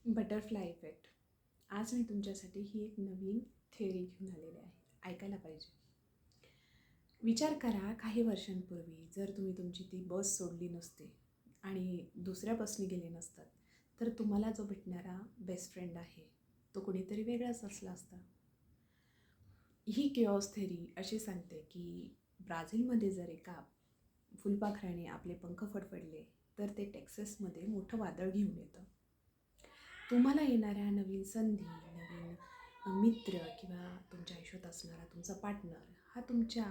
Butterfly effect. आज मी तुमच्यासाठी ही एक नवीन थेअरी घेऊन आलेली आहे. ऐकायला पाहिजे. विचार करा, काही वर्षांपूर्वी जर तुम्ही तुमची ती बस सोडली नसते आणि दुसऱ्या बसने गेले नसतात, तर तुम्हाला जो भेटणारा बेस्ट फ्रेंड आहे तो कोणीतरी वेगळाच असला असता. ही केऑस थेअरी अशी सांगते की ब्राझीलमध्ये जर एका फुलपाखराने आपले पंख फडफडले तर ते टेक्सासमध्ये मोठं वादळ घेऊन येतं. तुम्हाला येणाऱ्या नवीन संधी, नवीन मित्र किंवा तुमच्या आयुष्यात असणारा तुमचा पार्टनर हा तुमच्या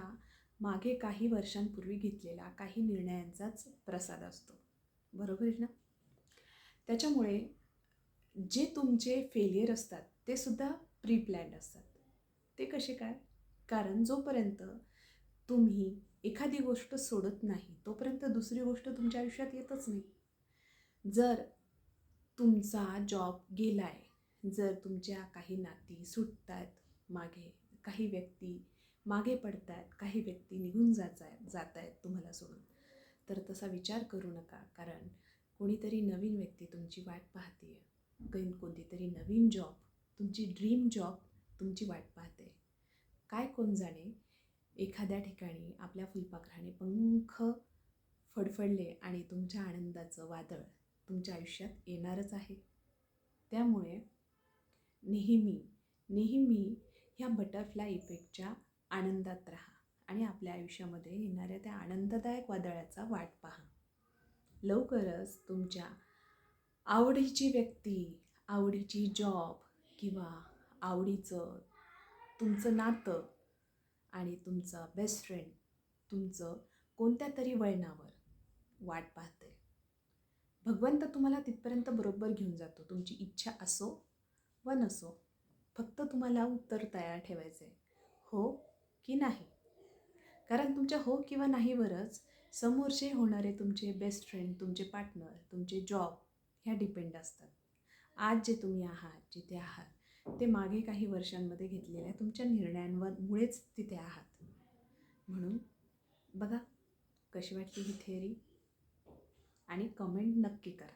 मागे काही वर्षांपूर्वी घेतलेला काही निर्णयांचाच प्रसाद असतो. बरोबर आहे ना? त्याच्यामुळे जे तुमचे फेलियर असतात ते सुद्धा प्री प्लॅन्ड असतात. ते कसे काय? कारण जोपर्यंत तुम्ही एखादी गोष्ट सोडत नाही तोपर्यंत दुसरी गोष्ट तुमच्या आयुष्यात येतच नाही. जर तुमचा जॉब गेला आहे, जर तुमच्या काही नाती सुटत आहेत, मागे काही व्यक्ती मागे पडत आहेत, काही व्यक्ती निघून जात आहेत तुम्हाला सोडून, तर तसा विचार करू नका. कारण कोणीतरी नवीन व्यक्ती तुमची वाट पाहते आहे. कोणतीतरी नवीन जॉब, तुमची ड्रीम जॉब तुमची वाट पाहते. काय कोण जाणे, एखाद्या ठिकाणी आपल्या फुलपाखराने पंख फडफडले आणि तुमच्या आनंदाचं वादळ तुमच्या आयुष्यात येणारच आहे. त्यामुळे नेहमी नेहमी ह्या बटरफ्लाय इफेक्टच्या आनंदात राहा आणि आपल्या आयुष्यामध्ये येणाऱ्या त्या आनंददायक वादळाचा वाट पहा. लवकरच तुमच्या आवडीची व्यक्ती, आवडीची जॉब किंवा आवडीचं तुमचं नातं आणि तुमचा बेस्ट फ्रेंड तुमचं कोणत्या तरी वळणावर वाट पाहते. भगवंत तुम्हाला तिथपर्यंत बरोबर घेऊन जातो, तुमची इच्छा असो व नसो. फक्त तुम्हाला उत्तर तयार ठेवायचं आहे, हो की नाही. कारण तुमच्या हो किंवा नाहीवरच समोरचे होणारे तुमचे बेस्ट फ्रेंड, तुमचे पार्टनर, तुमचे जॉब ह्या डिपेंड असतात. आज जे तुम्ही आहात, जिथे आहात, ते मागे काही वर्षांमध्ये घेतलेल्या तुमच्या निर्णयांमुळेच तिथे आहात. म्हणून बघा कशी वाटली ही थेअरी आणि कमेंट नक्की करा.